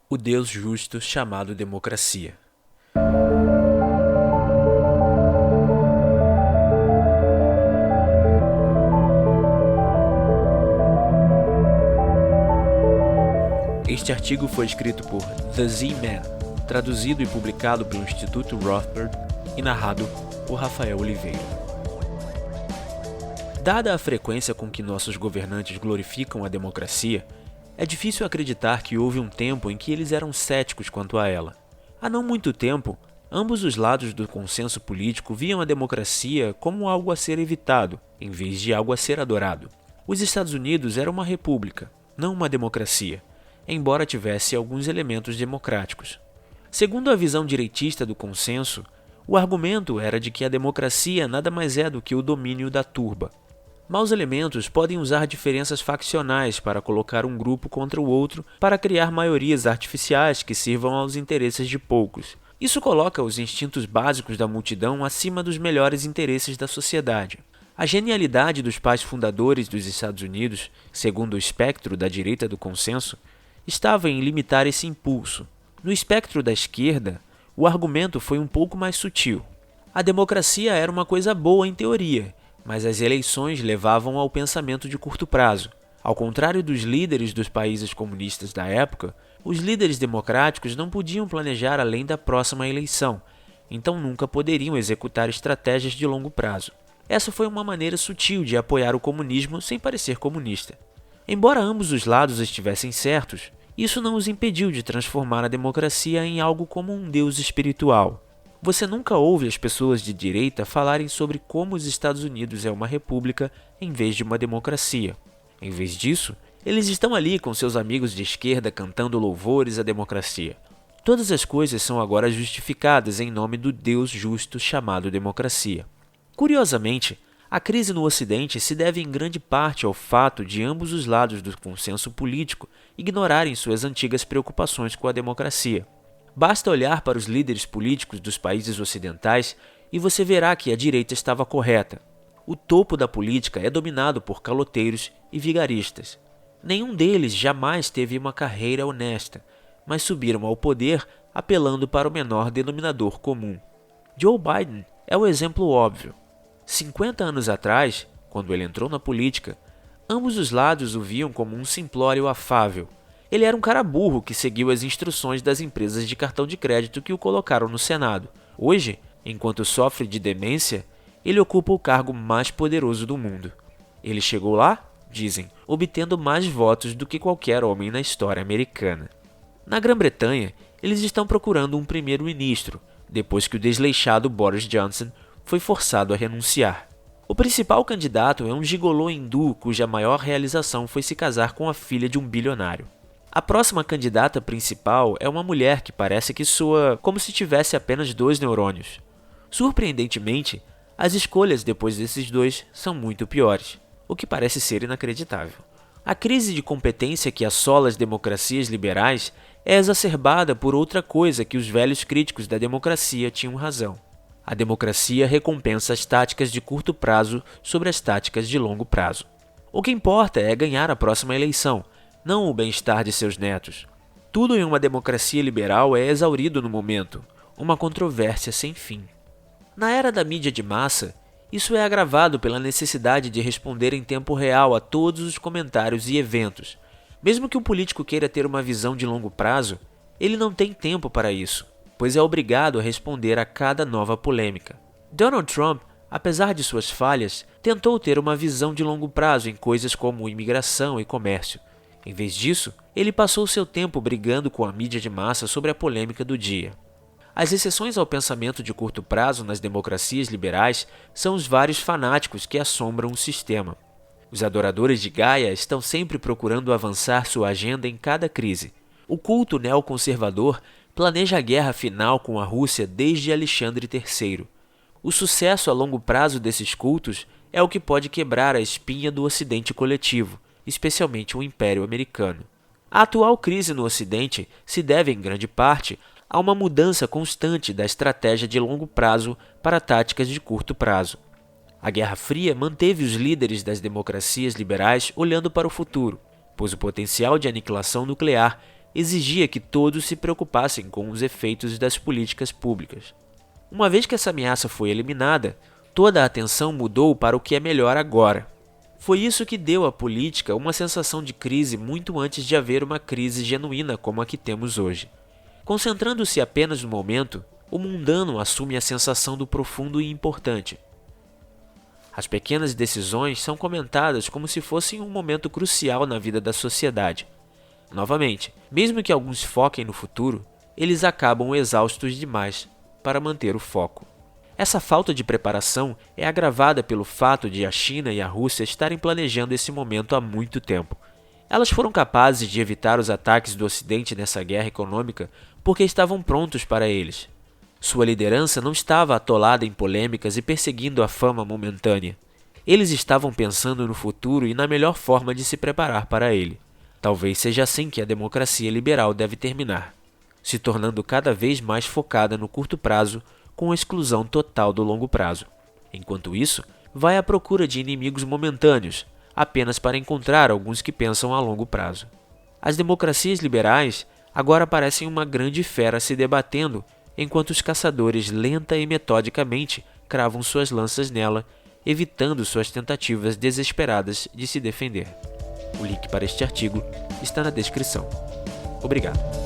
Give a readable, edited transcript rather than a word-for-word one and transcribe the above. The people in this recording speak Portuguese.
o Deus justo chamado democracia. Este artigo foi escrito por The Z-Man, traduzido e publicado pelo Instituto Rothbard e narrado por Rafael Oliveira. Dada a frequência com que nossos governantes glorificam a democracia, é difícil acreditar que houve um tempo em que eles eram céticos quanto a ela. Há não muito tempo, ambos os lados do consenso político viam a democracia como algo a ser evitado, em vez de algo a ser adorado. Os Estados Unidos era uma república, não uma democracia, embora tivesse alguns elementos democráticos. Segundo a visão direitista do consenso, o argumento era de que a democracia nada mais é do que o domínio da turba. Maus elementos podem usar diferenças faccionais para colocar um grupo contra o outro para criar maiorias artificiais que sirvam aos interesses de poucos. Isso coloca os instintos básicos da multidão acima dos melhores interesses da sociedade. A genialidade dos pais fundadores dos Estados Unidos, segundo o espectro da direita do consenso, estava em limitar esse impulso. No espectro da esquerda, o argumento foi um pouco mais sutil. A democracia era uma coisa boa em teoria, mas as eleições levavam ao pensamento de curto prazo. Ao contrário dos líderes dos países comunistas da época, os líderes democráticos não podiam planejar além da próxima eleição, então nunca poderiam executar estratégias de longo prazo. Essa foi uma maneira sutil de apoiar o comunismo sem parecer comunista. Embora ambos os lados estivessem certos, isso não os impediu de transformar a democracia em algo como um deus espiritual. Você nunca ouve as pessoas de direita falarem sobre como os Estados Unidos é uma república em vez de uma democracia. Em vez disso, eles estão ali com seus amigos de esquerda cantando louvores à democracia. Todas as coisas são agora justificadas em nome do Deus justo chamado democracia. Curiosamente, a crise no Ocidente se deve em grande parte ao fato de ambos os lados do consenso político ignorarem suas antigas preocupações com a democracia. Basta olhar para os líderes políticos dos países ocidentais e você verá que a direita estava correta. O topo da política é dominado por caloteiros e vigaristas. Nenhum deles jamais teve uma carreira honesta, mas subiram ao poder apelando para o menor denominador comum. Joe Biden é o exemplo óbvio. 50 anos atrás, quando ele entrou na política, ambos os lados o viam como um simplório afável. Ele era um cara burro que seguiu as instruções das empresas de cartão de crédito que o colocaram no Senado. Hoje, enquanto sofre de demência, ele ocupa o cargo mais poderoso do mundo. Ele chegou lá, dizem, obtendo mais votos do que qualquer homem na história americana. Na Grã-Bretanha, eles estão procurando um primeiro-ministro, depois que o desleixado Boris Johnson foi forçado a renunciar. O principal candidato é um gigolô hindu cuja maior realização foi se casar com a filha de um bilionário. A próxima candidata principal é uma mulher que parece que soa como se tivesse apenas 2 neurônios. Surpreendentemente, as escolhas depois desses dois são muito piores, o que parece ser inacreditável. A crise de competência que assola as democracias liberais é exacerbada por outra coisa que os velhos críticos da democracia tinham razão. A democracia recompensa as táticas de curto prazo sobre as táticas de longo prazo. O que importa é ganhar a próxima eleição, não o bem-estar de seus netos. Tudo em uma democracia liberal é exaurido no momento, uma controvérsia sem fim. Na era da mídia de massa, isso é agravado pela necessidade de responder em tempo real a todos os comentários e eventos. Mesmo que um político queira ter uma visão de longo prazo, ele não tem tempo para isso, pois é obrigado a responder a cada nova polêmica. Donald Trump, apesar de suas falhas, tentou ter uma visão de longo prazo em coisas como imigração e comércio. Em vez disso, ele passou seu tempo brigando com a mídia de massa sobre a polêmica do dia. As exceções ao pensamento de curto prazo nas democracias liberais são os vários fanáticos que assombram o sistema. Os adoradores de Gaia estão sempre procurando avançar sua agenda em cada crise. O culto neoconservador planeja a guerra final com a Rússia desde Alexandre III. O sucesso a longo prazo desses cultos é o que pode quebrar a espinha do Ocidente coletivo, especialmente o Império Americano. A atual crise no Ocidente se deve, em grande parte, a uma mudança constante da estratégia de longo prazo para táticas de curto prazo. A Guerra Fria manteve os líderes das democracias liberais olhando para o futuro, pois o potencial de aniquilação nuclear exigia que todos se preocupassem com os efeitos das políticas públicas. Uma vez que essa ameaça foi eliminada, toda a atenção mudou para o que é melhor agora. Foi isso que deu à política uma sensação de crise muito antes de haver uma crise genuína como a que temos hoje. Concentrando-se apenas no momento, o mundano assume a sensação do profundo e importante. As pequenas decisões são comentadas como se fossem um momento crucial na vida da sociedade. Novamente, mesmo que alguns foquem no futuro, eles acabam exaustos demais para manter o foco. Essa falta de preparação é agravada pelo fato de a China e a Rússia estarem planejando esse momento há muito tempo. Elas foram capazes de evitar os ataques do Ocidente nessa guerra econômica porque estavam prontos para eles. Sua liderança não estava atolada em polêmicas e perseguindo a fama momentânea. Eles estavam pensando no futuro e na melhor forma de se preparar para ele. Talvez seja assim que a democracia liberal deve terminar, se tornando cada vez mais focada no curto prazo, com a exclusão total do longo prazo. Enquanto isso, vai à procura de inimigos momentâneos, apenas para encontrar alguns que pensam a longo prazo. As democracias liberais agora parecem uma grande fera se debatendo, enquanto os caçadores lenta e metodicamente cravam suas lanças nela, evitando suas tentativas desesperadas de se defender. O link para este artigo está na descrição. Obrigado.